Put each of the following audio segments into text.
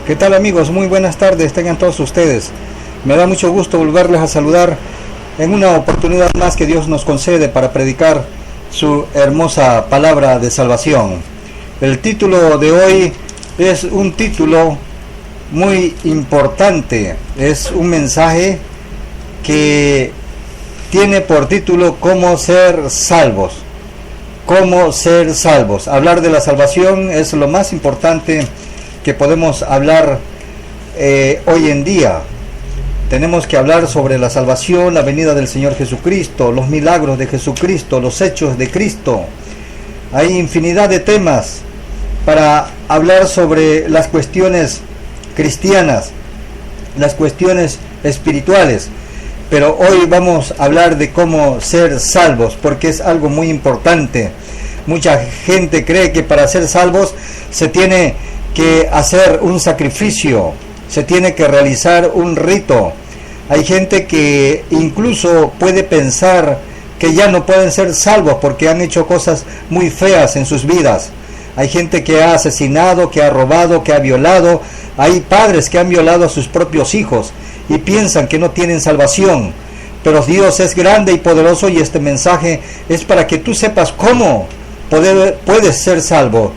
¿Qué tal, amigos? Muy buenas tardes, tengan todos ustedes. Me da mucho gusto volverles a saludar en una oportunidad más que Dios nos concede para predicar su hermosa palabra de salvación. El título de hoy es un título muy importante, es un mensaje que tiene por título ¿Cómo ser salvos? ¿Cómo ser salvos? Hablar de la salvación es lo más importante que podemos hablar hoy en día. Tenemos que hablar sobre la salvación, la venida del Señor Jesucristo, los milagros de Jesucristo, los hechos de Cristo. Hay infinidad de temas para hablar sobre las cuestiones cristianas, las cuestiones espirituales. Pero hoy vamos a hablar de cómo ser salvos, porque es algo muy importante. Mucha gente cree que para ser salvos se tiene que hacer un sacrificio, se tiene que realizar un rito. Hay gente que incluso puede pensar que ya no pueden ser salvos porque han hecho cosas muy feas en sus vidas. Hay gente que ha asesinado, que ha robado, que ha violado. Hay padres que han violado a sus propios hijos y piensan que no tienen salvación. Pero Dios es grande y poderoso, y este mensaje es para que tú sepas cómo puedes ser salvo.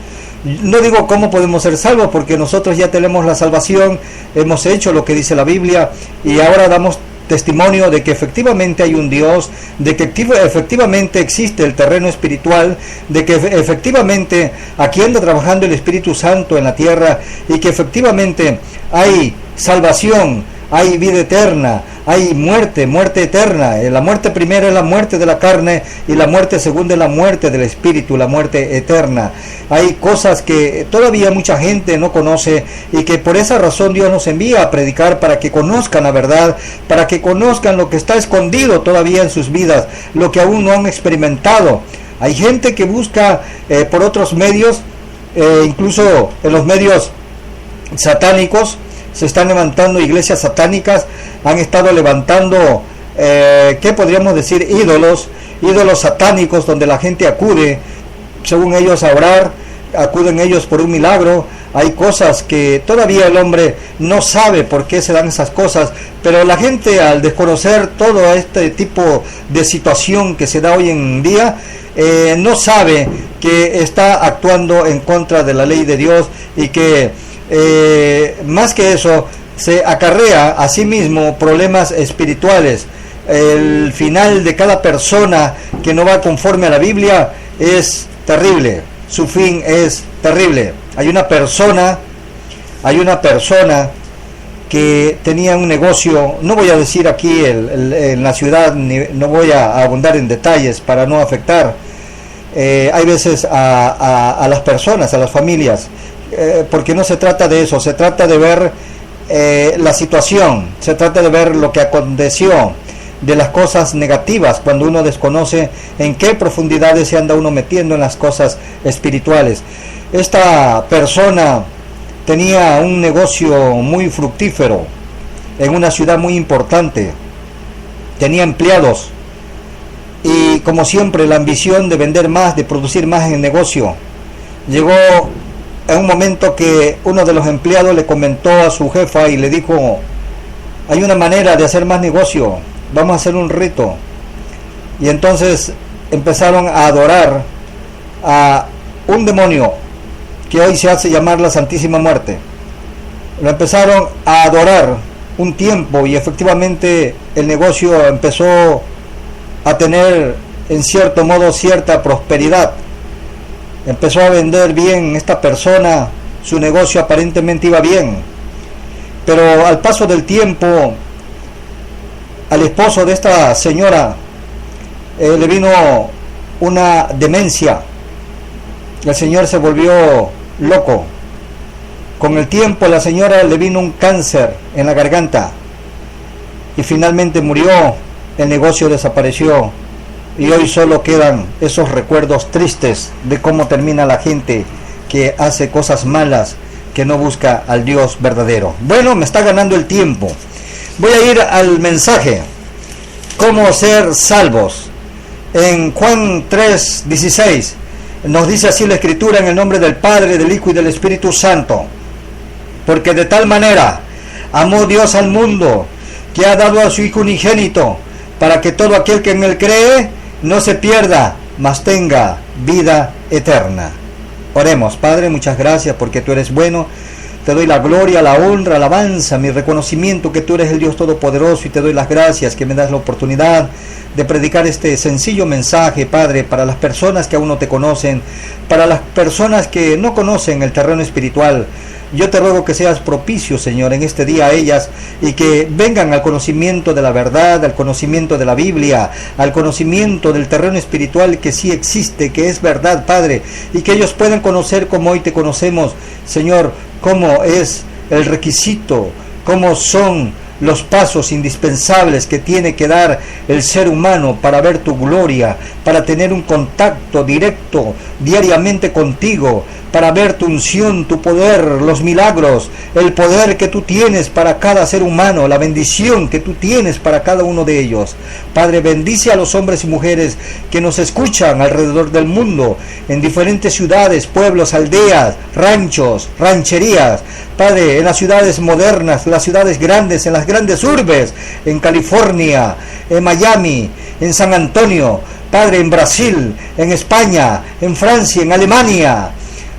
No digo cómo podemos ser salvos, porque nosotros ya tenemos la salvación, hemos hecho lo que dice la Biblia, y ahora damos testimonio de que efectivamente hay un Dios, de que efectivamente existe el terreno espiritual, de que efectivamente aquí anda trabajando el Espíritu Santo en la tierra, y que efectivamente hay salvación, hay vida eterna, hay muerte eterna. La muerte primera es la muerte de la carne, y la muerte segunda es la muerte del espíritu, la muerte eterna. Hay cosas que todavía mucha gente no conoce, y que por esa razón Dios nos envía a predicar, para que conozcan la verdad, para que conozcan lo que está escondido todavía en sus vidas, lo que aún no han experimentado. Hay gente que busca por otros medios, incluso en los medios satánicos, se están levantando iglesias satánicas, han estado levantando, ¿qué podríamos decir? Ídolos satánicos, donde la gente acude, según ellos, a orar, acuden ellos por un milagro. Hay cosas que todavía el hombre no sabe por qué se dan esas cosas, pero la gente, al desconocer todo este tipo de situación que se da hoy en día, no sabe que está actuando en contra de la ley de Dios, y que más que eso, se acarrea a sí mismo problemas espirituales. El final de cada persona que no va conforme a la Biblia es terrible, su fin es terrible. Hay una persona que tenía un negocio, no voy a decir aquí en la ciudad, no voy a abundar en detalles para no afectar hay veces a las personas, a las familias, porque no se trata de eso, se trata de ver la situación, se trata de ver lo que aconteció, de las cosas negativas, cuando uno desconoce en qué profundidades se anda uno metiendo en las cosas espirituales. Esta persona tenía un negocio muy fructífero en una ciudad muy importante, tenía empleados, y como siempre la ambición de vender más, de producir más en el negocio. Llegó en un momento que uno de los empleados le comentó a su jefa y le dijo: hay una manera de hacer más negocio, vamos a hacer un rito. Y entonces empezaron a adorar a un demonio que hoy se hace llamar la Santísima Muerte. Lo empezaron a adorar un tiempo, y efectivamente el negocio empezó a tener en cierto modo cierta prosperidad. Empezó a vender bien esta persona, su negocio aparentemente iba bien, pero al paso del tiempo al esposo de esta señora le vino una demencia. El señor se volvió loco. Con el tiempo a la señora le vino un cáncer en la garganta y finalmente murió. El negocio desapareció, y hoy solo quedan esos recuerdos tristes de cómo termina la gente que hace cosas malas, que no busca al Dios verdadero. Bueno, me está ganando el tiempo. Voy a ir al mensaje. ¿Cómo ser salvos? En Juan 3:16 nos dice así la Escritura: en el nombre del Padre, del Hijo y del Espíritu Santo. Porque de tal manera amó Dios al mundo, que ha dado a su Hijo unigénito, para que todo aquel que en él cree no se pierda, mas tenga vida eterna. Oremos. Padre, muchas gracias porque tú eres bueno. Te doy la gloria, la honra, la alabanza, mi reconocimiento que tú eres el Dios Todopoderoso, y te doy las gracias que me das la oportunidad de predicar este sencillo mensaje, Padre, para las personas que aún no te conocen, para las personas que no conocen el terreno espiritual. Yo te ruego que seas propicio, Señor, en este día a ellas, y que vengan al conocimiento de la verdad, al conocimiento de la Biblia, al conocimiento del terreno espiritual que sí existe, que es verdad, Padre, y que ellos puedan conocer como hoy te conocemos, Señor, cómo es el requisito, cómo son los pasos indispensables que tiene que dar el ser humano para ver tu gloria, para tener un contacto directo diariamente contigo, para ver tu unción, tu poder, los milagros, el poder que tú tienes para cada ser humano, la bendición que tú tienes para cada uno de ellos. Padre, bendice a los hombres y mujeres que nos escuchan alrededor del mundo, en diferentes ciudades, pueblos, aldeas, ranchos, rancherías. Padre, en las ciudades modernas, las ciudades grandes, en las grandes urbes, en California, en Miami, en San Antonio, Padre, en Brasil, en España, en Francia, en Alemania.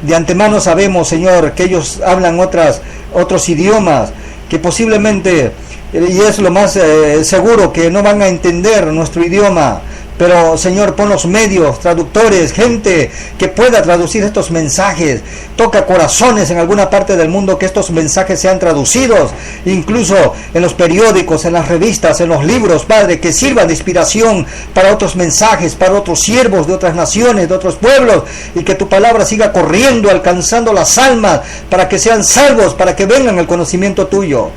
De antemano sabemos, Señor, que ellos hablan otros idiomas, que posiblemente, y es lo más seguro, que no van a entender nuestro idioma. Pero, Señor, pon los medios, traductores, gente que pueda traducir estos mensajes. Toca corazones en alguna parte del mundo, que estos mensajes sean traducidos, incluso en los periódicos, en las revistas, en los libros, Padre, que sirvan de inspiración para otros mensajes, para otros siervos de otras naciones, de otros pueblos, y que tu palabra siga corriendo, alcanzando las almas, para que sean salvos, para que vengan al conocimiento tuyo.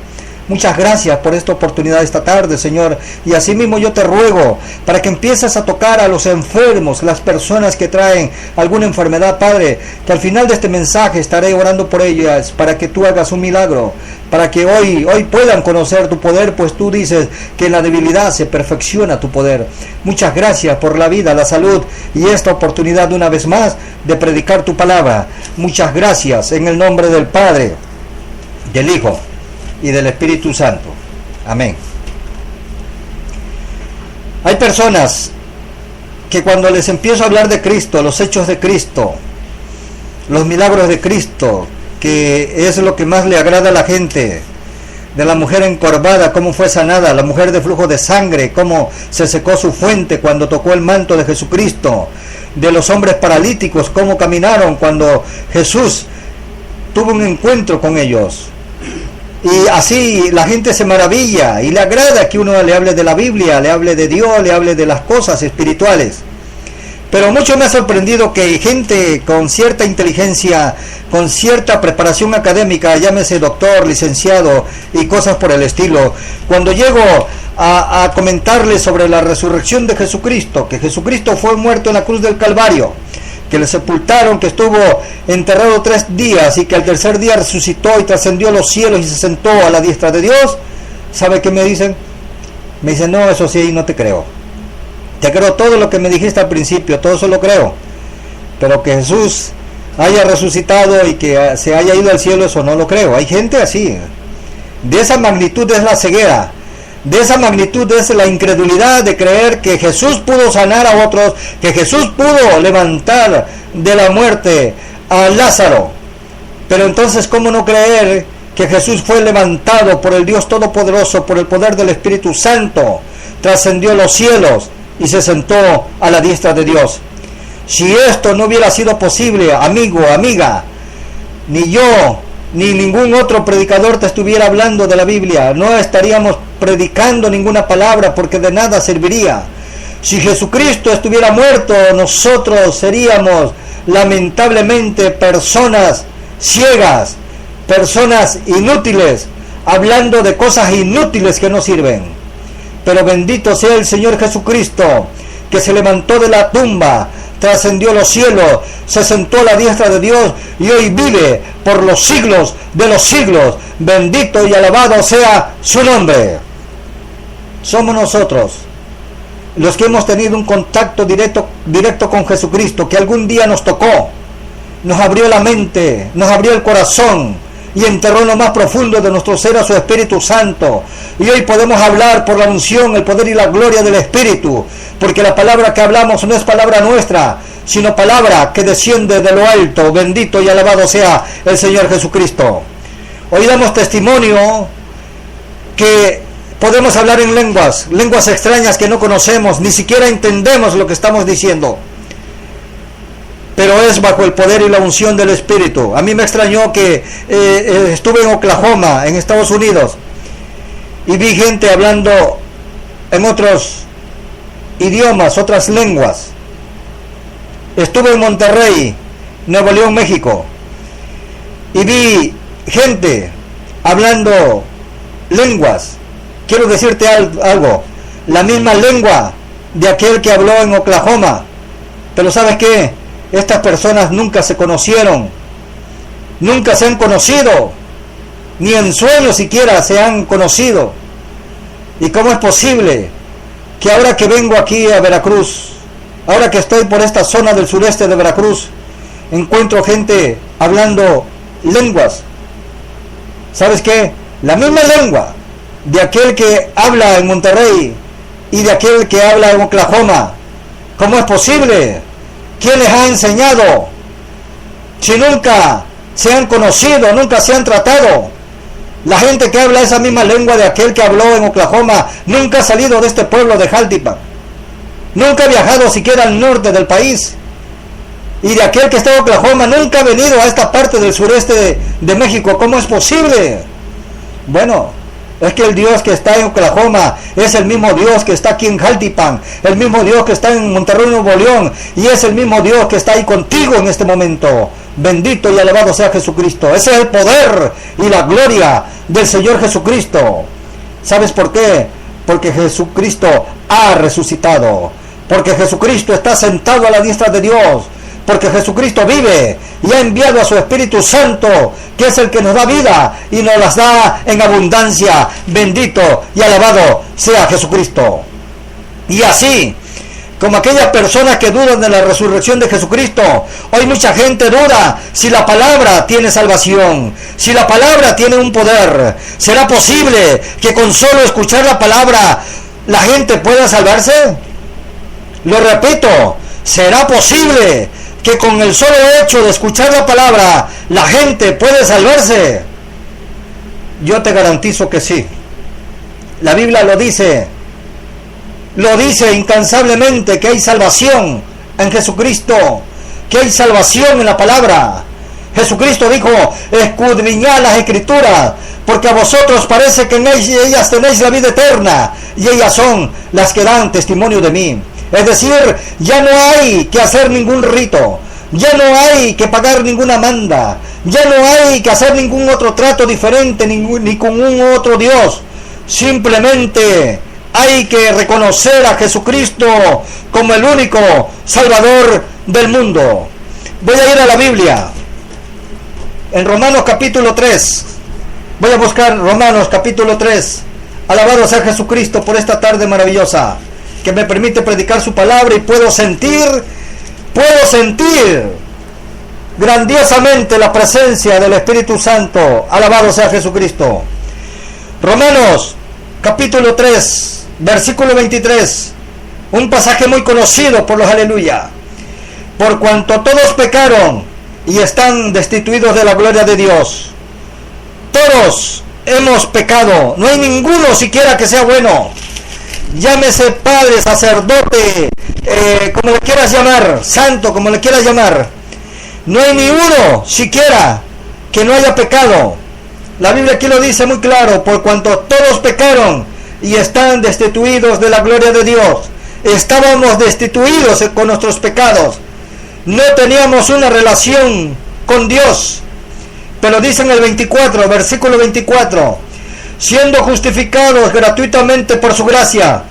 Muchas gracias por esta oportunidad esta tarde, Señor, y asimismo yo te ruego para que empieces a tocar a los enfermos, las personas que traen alguna enfermedad, Padre, que al final de este mensaje estaré orando por ellas para que tú hagas un milagro, para que hoy puedan conocer tu poder, pues tú dices que en la debilidad se perfecciona tu poder. Muchas gracias por la vida, la salud y esta oportunidad una vez más de predicar tu palabra. Muchas gracias en el nombre del Padre, del Hijo y del Espíritu Santo. Amén. Hay personas que cuando les empiezo a hablar de Cristo, los hechos de Cristo, los milagros de Cristo, que es lo que más le agrada a la gente, de la mujer encorvada, cómo fue sanada, la mujer de flujo de sangre, cómo se secó su fuente cuando tocó el manto de Jesucristo, de los hombres paralíticos, cómo caminaron cuando Jesús tuvo un encuentro con ellos. Y así la gente se maravilla y le agrada que uno le hable de la Biblia, le hable de Dios, le hable de las cosas espirituales. Pero mucho me ha sorprendido que gente con cierta inteligencia, con cierta preparación académica, llámese doctor, licenciado y cosas por el estilo, cuando llego a comentarles sobre la resurrección de Jesucristo, que Jesucristo fue muerto en la cruz del Calvario, que le sepultaron, que estuvo enterrado 3 días y que al tercer día resucitó y trascendió a los cielos y se sentó a la diestra de Dios, ¿sabe qué me dicen? Me dicen, no, eso sí, no te creo. Te creo todo lo que me dijiste al principio, todo eso lo creo. Pero que Jesús haya resucitado y que se haya ido al cielo, eso no lo creo. Hay gente así. De esa magnitud es la ceguera. De esa magnitud es la incredulidad de creer que Jesús pudo sanar a otros, que Jesús pudo levantar de la muerte a Lázaro. Pero entonces, ¿cómo no creer que Jesús fue levantado por el Dios Todopoderoso, por el poder del Espíritu Santo, trascendió los cielos y se sentó a la diestra de Dios? Si esto no hubiera sido posible, amigo, amiga, ni yo ni ningún otro predicador te estuviera hablando de la Biblia, no estaríamos predicando ninguna palabra, porque de nada serviría. Si Jesucristo estuviera muerto, nosotros seríamos lamentablemente personas ciegas, personas inútiles, hablando de cosas inútiles que no sirven. Pero bendito sea el Señor Jesucristo, que se levantó de la tumba, trascendió los cielos, se sentó a la diestra de Dios y hoy vive por los siglos de los siglos. Bendito y alabado sea su nombre. Somos nosotros los que hemos tenido un contacto directo con Jesucristo, que algún día nos tocó, nos abrió la mente, nos abrió el corazón, y enterró en lo más profundo de nuestro ser a su Espíritu Santo. Y hoy podemos hablar por la unción, el poder y la gloria del Espíritu, porque la palabra que hablamos no es palabra nuestra, sino palabra que desciende de lo alto. Bendito y alabado sea el Señor Jesucristo. Hoy damos testimonio que podemos hablar en lenguas extrañas que no conocemos, ni siquiera entendemos lo que estamos diciendo, pero es bajo el poder y la unción del Espíritu. A mí me extrañó que estuve en Oklahoma, en Estados Unidos, y vi gente hablando en otros idiomas, otras lenguas. Estuve en Monterrey, Nuevo León, México, y vi gente hablando lenguas. Quiero decirte algo, la misma lengua de aquel que habló en Oklahoma. Pero ¿sabes qué? Estas personas nunca se conocieron, nunca se han conocido, ni en sueños siquiera se han conocido. ¿Y cómo es posible que ahora que vengo aquí a Veracruz, ahora que estoy por esta zona del sureste de Veracruz, encuentro gente hablando lenguas? ¿Sabes qué? La misma lengua de aquel que habla en Monterrey y de aquel que habla en Oklahoma. ¿Cómo es posible? ¿Quién les ha enseñado? Si nunca se han conocido, nunca se han tratado. La gente que habla esa misma lengua de aquel que habló en Oklahoma nunca ha salido de este pueblo de Jaltipan, nunca ha viajado siquiera al norte del país. Y de aquel que está en Oklahoma nunca ha venido a esta parte del sureste de México. ¿Cómo es posible? Bueno, es que el Dios que está en Oklahoma es el mismo Dios que está aquí en Jaltipan, el mismo Dios que está en Monterrey, Nuevo León, y es el mismo Dios que está ahí contigo en este momento. Bendito y alabado sea Jesucristo. Ese es el poder y la gloria del Señor Jesucristo. ¿Sabes por qué? Porque Jesucristo ha resucitado, porque Jesucristo está sentado a la diestra de Dios, porque Jesucristo vive y ha enviado a su Espíritu Santo, que es el que nos da vida y nos las da en abundancia. Bendito y alabado sea Jesucristo. Y así como aquellas personas que dudan de la resurrección de Jesucristo, hoy mucha gente duda si la palabra tiene salvación, si la palabra tiene un poder. ¿Será posible que con solo escuchar la palabra la gente pueda salvarse? Lo repito, ¿será posible que con el solo hecho de escuchar la palabra la gente puede salvarse? Yo te garantizo que sí. La Biblia lo dice incansablemente, que hay salvación en Jesucristo, que hay salvación en la palabra. Jesucristo dijo: escudriñad las Escrituras, porque a vosotros parece que en ellas tenéis la vida eterna, y ellas son las que dan testimonio de mí. Es decir, ya no hay que hacer ningún rito, ya no hay que pagar ninguna manda, ya no hay que hacer ningún otro trato diferente ni con un otro Dios. Simplemente hay que reconocer a Jesucristo como el único Salvador del mundo. Voy a ir a la Biblia, en Romanos capítulo 3. Voy a buscar Romanos capítulo 3. Alabado sea Jesucristo por esta tarde maravillosa, que me permite predicar su palabra, y puedo sentir grandiosamente la presencia del Espíritu Santo. Alabado sea Jesucristo. Romanos capítulo 3, versículo 23, un pasaje muy conocido por los aleluya. Por cuanto todos pecaron y están destituidos de la gloria de Dios. Todos hemos pecado, no hay ninguno siquiera que sea bueno. Llámese padre, sacerdote, como le quieras llamar, santo, como le quieras llamar. No hay ni uno siquiera que no haya pecado. La Biblia aquí lo dice muy claro: por cuanto todos pecaron y están destituidos de la gloria de Dios. Estábamos destituidos con nuestros pecados. No teníamos una relación con Dios. Pero dice en el 24, versículo 24: siendo justificados gratuitamente por su gracia,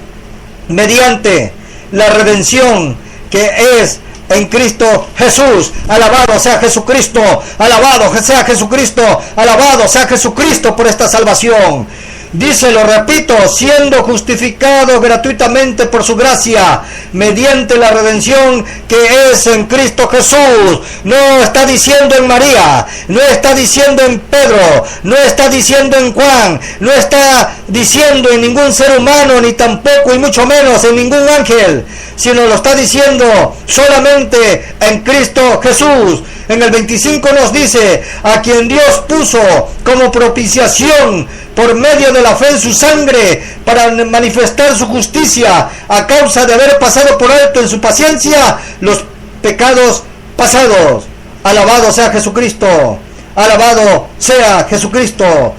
mediante la redención que es en Cristo Jesús. Alabado sea Jesucristo, alabado sea Jesucristo, alabado sea Jesucristo por esta salvación. Dice, lo repito, siendo justificados gratuitamente por su gracia, mediante la redención que es en Cristo Jesús. No está diciendo en María, no está diciendo en Pedro, no está diciendo en Juan, no está diciendo en ningún ser humano, ni tampoco y mucho menos en ningún ángel, sino lo está diciendo solamente en Cristo Jesús. En el 25 nos dice, a quien Dios puso como propiciación por medio de la fe en su sangre, para manifestar su justicia a causa de haber pasado por alto en su paciencia los pecados pasados. Alabado sea Jesucristo, alabado sea Jesucristo,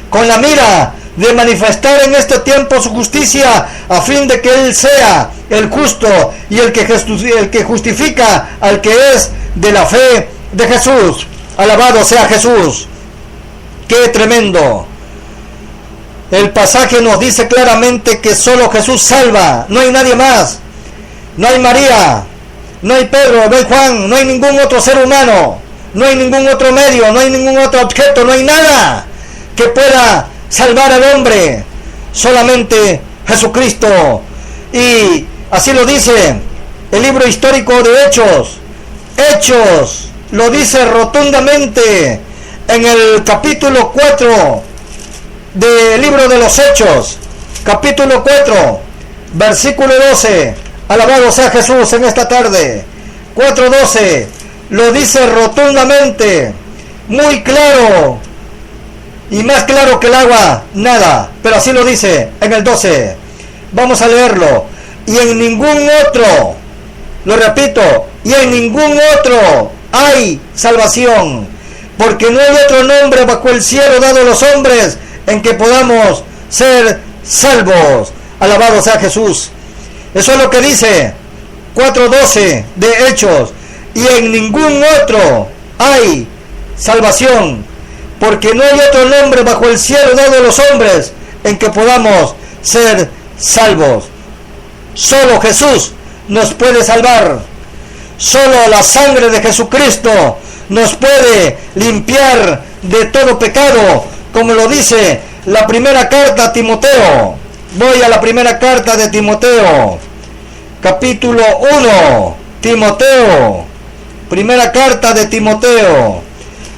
con la mira de manifestar en este tiempo su justicia, a fin de que Él sea el justo y el que justifica al que es de la fe de Jesús. Alabado sea Jesús. ¡Qué tremendo! El pasaje nos dice claramente que solo Jesús salva, no hay nadie más. No hay María, no hay Pedro, no hay Juan, no hay ningún otro ser humano, no hay ningún otro medio, no hay ningún otro objeto, no hay nada que pueda salvar al hombre, solamente Jesucristo. Y así lo dice el libro histórico de Hechos. Hechos lo dice rotundamente en el capítulo 4 del libro de los Hechos, capítulo 4, versículo 12. Alabado sea Jesús en esta tarde. 4:12 lo dice rotundamente, muy claro, y más claro que el agua, nada, pero así lo dice en el 12. Vamos a leerlo. Y en ningún otro, lo repito, y en ningún otro hay salvación, porque no hay otro nombre bajo el cielo dado a los hombres en que podamos ser salvos. Alabado sea Jesús. Eso es lo que dice 4:12 de Hechos. Y en ningún otro hay salvación, porque no hay otro nombre bajo el cielo dado a los hombres en que podamos ser salvos. Solo Jesús nos puede salvar. Solo la sangre de Jesucristo nos puede limpiar de todo pecado, como lo dice la primera carta a Timoteo. Voy a la primera carta de Timoteo, capítulo 1. Timoteo, primera carta de Timoteo,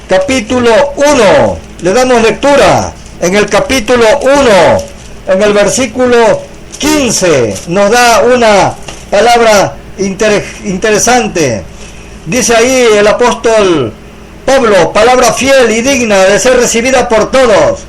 capítulo 1. Le damos lectura en el capítulo 1, en el versículo 15. Nos da una palabra interesante. Dice ahí el apóstol Pablo, palabra fiel y digna de ser recibida por todos,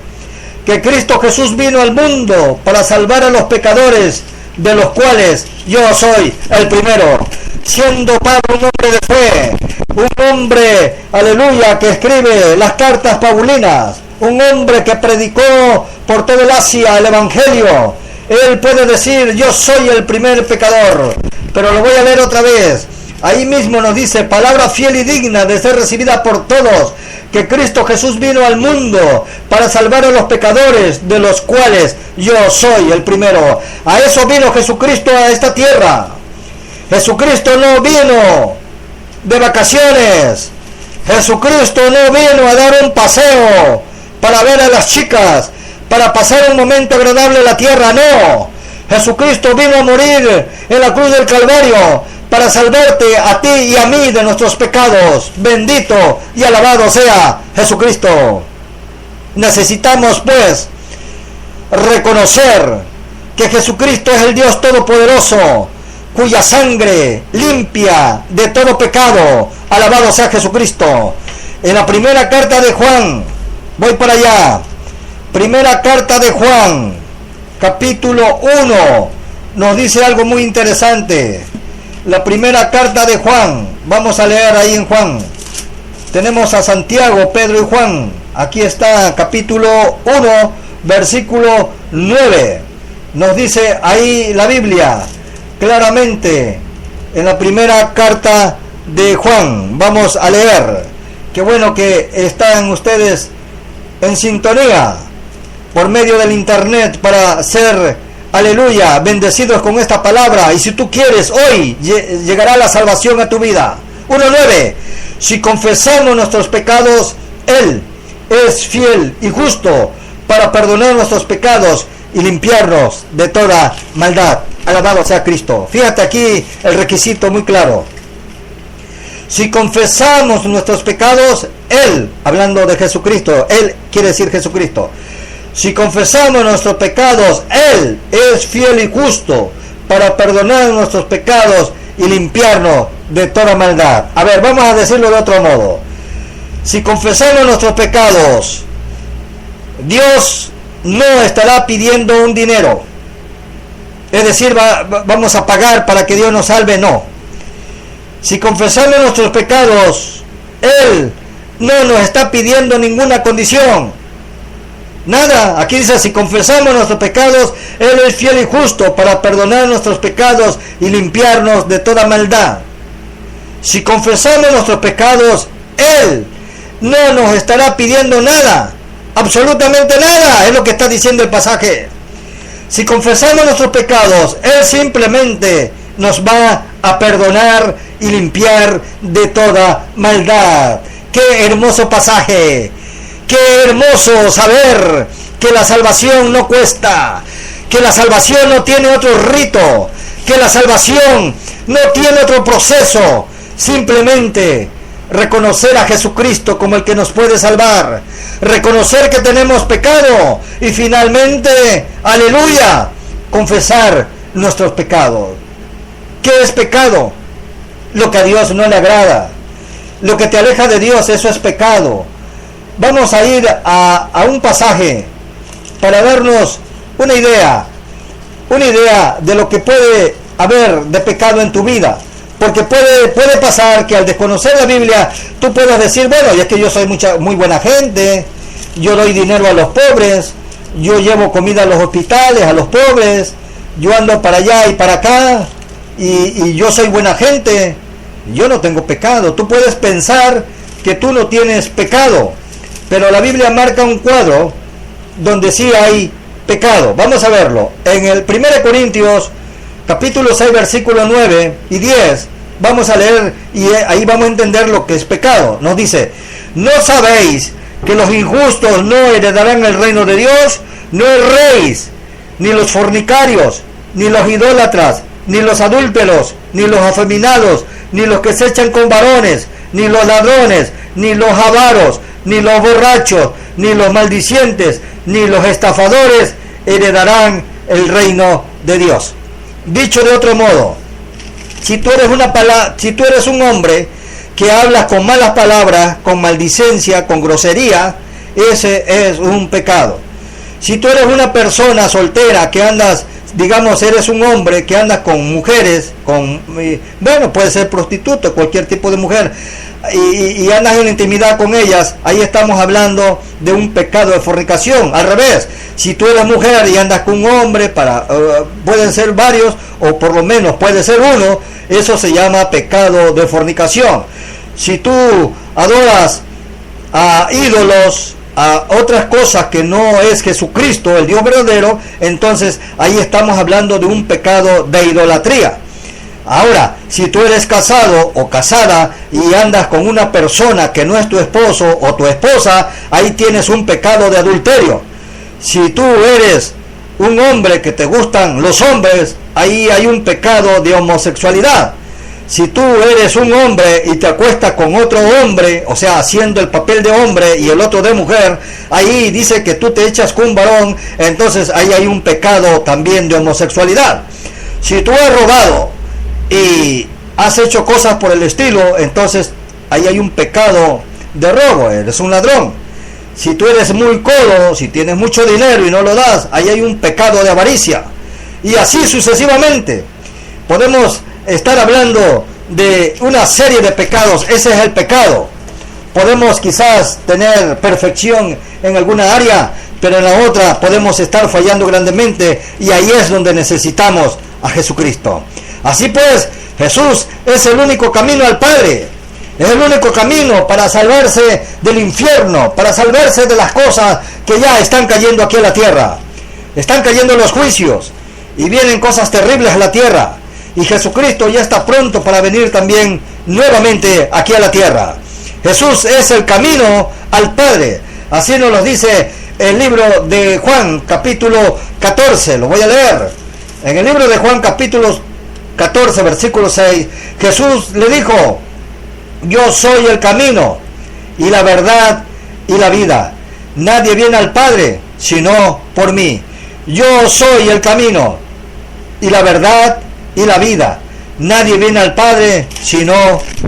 que Cristo Jesús vino al mundo para salvar a los pecadores, de los cuales yo soy el primero. Siendo Pablo un hombre de fe, un hombre, aleluya, que escribe las cartas paulinas, un hombre que predicó por todo el Asia el Evangelio, él puede decir, yo soy el primer pecador. Pero lo voy a leer otra vez. Ahí mismo nos dice, palabra fiel y digna de ser recibida por todos, que Cristo Jesús vino al mundo para salvar a los pecadores, de los cuales yo soy el primero. A eso vino Jesucristo a esta tierra. Jesucristo no vino de vacaciones. Jesucristo no vino a dar un paseo para ver a las chicas, para pasar un momento agradable en la tierra, no. Jesucristo vino a morir en la cruz del Calvario para salvarte a ti y a mí de nuestros pecados. Bendito y alabado sea Jesucristo. Necesitamos pues reconocer que Jesucristo es el Dios Todopoderoso, cuya sangre limpia de todo pecado. Alabado sea Jesucristo. En la primera carta de Juan, voy para allá, primera carta de Juan, capítulo 1, nos dice algo muy interesante. La primera carta de Juan, vamos a leer ahí en Juan. Tenemos a Santiago, Pedro y Juan. Aquí está, capítulo 1, versículo 9. Nos dice ahí la Biblia claramente en la primera carta de Juan. Vamos a leer. Qué bueno que están ustedes en sintonía por medio del internet para ser, aleluya, bendecidos con esta palabra. Y si tú quieres, hoy llegará la salvación a tu vida. 1:9. Si confesamos nuestros pecados, Él es fiel y justo para perdonar nuestros pecados y limpiarnos de toda maldad. Alabado sea Cristo. Fíjate aquí el requisito muy claro. Si confesamos nuestros pecados, Él, hablando de Jesucristo, Él quiere decir Jesucristo. Si confesamos nuestros pecados, Él es fiel y justo para perdonar nuestros pecados y limpiarnos de toda maldad. A ver, vamos a decirlo de otro modo. Si confesamos nuestros pecados, Dios no estará pidiendo un dinero. Es decir, vamos a pagar para que Dios nos salve, no. Si confesamos nuestros pecados, Él no nos está pidiendo ninguna condición. Nada. Aquí dice, si confesamos nuestros pecados, Él es fiel y justo para perdonar nuestros pecados y limpiarnos de toda maldad. Si confesamos nuestros pecados, Él no nos estará pidiendo nada. Absolutamente nada. Es lo que está diciendo el pasaje. Si confesamos nuestros pecados, Él simplemente nos va a perdonar y limpiar de toda maldad. ¡Qué hermoso pasaje! ¡Qué hermoso saber que la salvación no cuesta! Que la salvación no tiene otro rito. Que la salvación no tiene otro proceso. Simplemente reconocer a Jesucristo como el que nos puede salvar. Reconocer que tenemos pecado. Y finalmente, aleluya, confesar nuestros pecados. ¿Qué es pecado? Lo que a Dios no le agrada. Lo que te aleja de Dios, eso es pecado. Vamos a ir a un pasaje para darnos una idea de lo que puede haber de pecado en tu vida. Porque puede pasar que al desconocer la Biblia, tú puedas decir, bueno, y es que yo soy muy buena gente, yo doy dinero a los pobres, yo llevo comida a los hospitales, a los pobres, yo ando para allá y para acá, y yo soy buena gente, yo no tengo pecado. Tú puedes pensar que tú no tienes pecado, pero la Biblia marca un cuadro donde sí hay pecado. Vamos a verlo. En el 1 Corintios, capítulo 6, versículo 9 y 10, vamos a leer y ahí vamos a entender lo que es pecado. Nos dice, ¿no sabéis que los injustos no heredarán el reino de Dios? No erréis, ni los fornicarios, ni los idólatras, ni los adúlteros, ni los afeminados, ni los que se echan con varones, ni los ladrones, ni los avaros, ni los borrachos, ni los maldicientes, ni los estafadores heredarán el reino de Dios. Dicho de otro modo, si tú eres un hombre que hablas con malas palabras, con maldicencia, con grosería, ese es un pecado. Si tú eres una persona soltera que andas, digamos, eres un hombre que andas con mujeres, bueno, puede ser prostituta, cualquier tipo de mujer, y andas en intimidad con ellas, ahí estamos hablando de un pecado de fornicación. Al revés, si tú eres mujer y andas con un hombre, pueden ser varios, o por lo menos puede ser uno, eso se llama pecado de fornicación. Si tú adoras a ídolos, a otras cosas que no es Jesucristo, el Dios verdadero, entonces ahí estamos hablando de un pecado de idolatría. Ahora, si tú eres casado o casada y andas con una persona que no es tu esposo o tu esposa, ahí tienes un pecado de adulterio. Si tú eres un hombre que te gustan los hombres, ahí hay un pecado de homosexualidad. Si tú eres un hombre y te acuestas con otro hombre, o sea, haciendo el papel de hombre y el otro de mujer, ahí dice que tú te echas con un varón, entonces ahí hay un pecado también de homosexualidad. Si tú has robado y has hecho cosas por el estilo, entonces ahí hay un pecado de robo, eres un ladrón. Si tú eres muy codo, si tienes mucho dinero y no lo das, ahí hay un pecado de avaricia. Y así sucesivamente. Podemos estar hablando de una serie de pecados. Ese es el pecado. Podemos quizás tener perfección en alguna área, pero en la otra podemos estar fallando grandemente, y ahí es donde necesitamos a Jesucristo. Así pues, Jesús es el único camino al Padre. Es el único camino para salvarse del infierno, para salvarse de las cosas que ya están cayendo aquí a la tierra. Están cayendo los juicios y vienen cosas terribles a la tierra. Y Jesucristo ya está pronto para venir también nuevamente aquí a la tierra. Jesús es el camino al Padre. Así nos lo dice el libro de Juan, capítulo 14, lo voy a leer. En el libro de Juan, capítulo 14, versículo 6, Jesús le dijo: yo soy el camino y la verdad y la vida. Nadie viene al Padre sino por mí. Yo soy el camino y la verdad y la vida. Nadie viene al Padre sino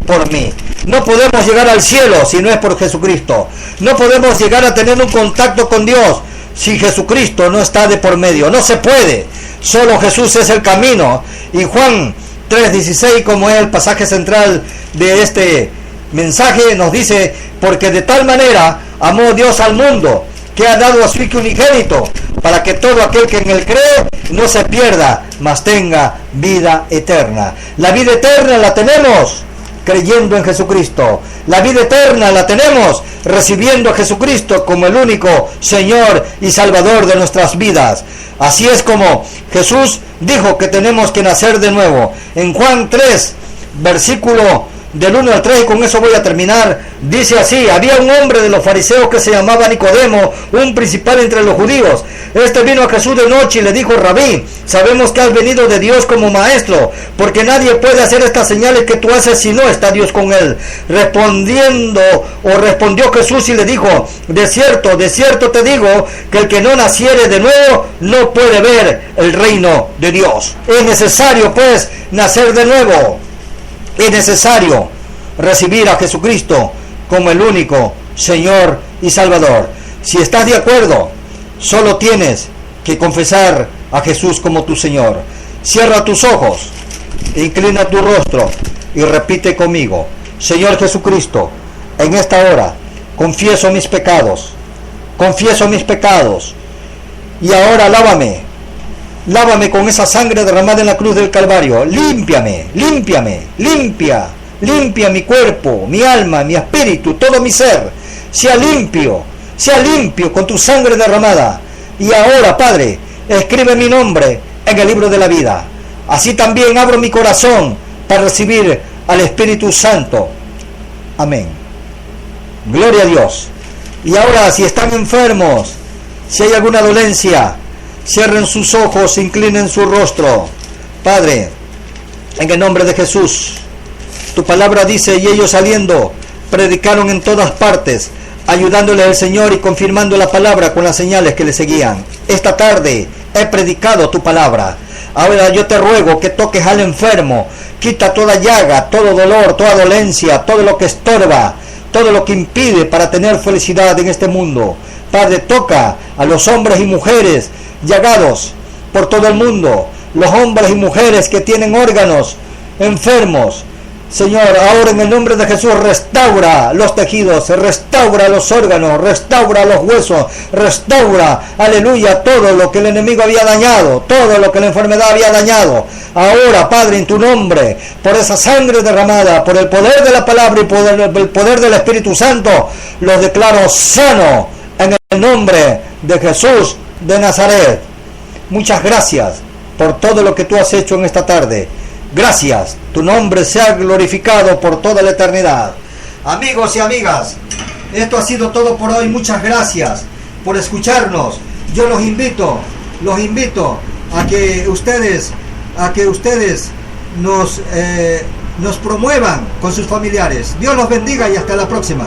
por mí. No podemos llegar al cielo si no es por Jesucristo. No podemos llegar a tener un contacto con Dios si Jesucristo no está de por medio. No se puede. Solo Jesús es el camino. Y Juan 3:16, como es el pasaje central de este mensaje, nos dice: porque de tal manera amó Dios al mundo, que ha dado a su Hijo unigénito, para que todo aquel que en él cree no se pierda, mas tenga vida eterna. La vida eterna la tenemos creyendo en Jesucristo. La vida eterna la tenemos recibiendo a Jesucristo como el único Señor y Salvador de nuestras vidas. Así es como Jesús dijo que tenemos que nacer de nuevo. En Juan 3, versículo del 1 al 3, y con eso voy a terminar, dice así: había un hombre de los fariseos que se llamaba Nicodemo, un principal entre los judíos. Este vino a Jesús de noche y le dijo: Rabí, sabemos que has venido de Dios como maestro, porque nadie puede hacer estas señales que tú haces si no está Dios con él. Respondió Jesús y le dijo: de cierto te digo, que el que no naciere de nuevo no puede ver el reino de Dios. Es necesario pues nacer de nuevo. Es necesario recibir a Jesucristo como el único Señor y Salvador. Si estás de acuerdo, solo tienes que confesar a Jesús como tu Señor. Cierra tus ojos, inclina tu rostro y repite conmigo: Señor Jesucristo, en esta hora confieso mis pecados. Y ahora lávame con esa sangre derramada en la cruz del Calvario. Limpia mi cuerpo, mi alma, mi espíritu, todo mi ser. Sea limpio con tu sangre derramada. Y ahora, Padre, escribe mi nombre en el libro de la vida. Así también abro mi corazón para recibir al Espíritu Santo. Amén. Gloria a Dios. Y ahora, si están enfermos, si hay alguna dolencia, cierren sus ojos, inclinen su rostro. Padre, en el nombre de Jesús, tu palabra dice: y ellos saliendo predicaron en todas partes, ayudándole al Señor y confirmando la palabra con las señales que le seguían. Esta tarde he predicado tu palabra. Ahora yo te ruego que toques al enfermo, quita toda llaga, todo dolor, toda dolencia, todo lo que estorba, todo lo que impide para tener felicidad en este mundo. Padre, toca a los hombres y mujeres llagados por todo el mundo, los hombres y mujeres que tienen órganos enfermos. Señor, ahora en el nombre de Jesús, restaura los tejidos, restaura los órganos, restaura los huesos, restaura, aleluya, todo lo que el enemigo había dañado, todo lo que la enfermedad había dañado. Ahora, Padre, en tu nombre, por esa sangre derramada, por el poder de la palabra y por el poder del Espíritu Santo, los declaro sano en el nombre de Jesús de Nazaret. Muchas gracias por todo lo que tú has hecho en esta tarde. Gracias, tu nombre sea glorificado por toda la eternidad. Amigos y amigas, esto ha sido todo por hoy. Muchas gracias por escucharnos. Yo los invito a que ustedes nos promuevan con sus familiares. Dios los bendiga y hasta la próxima.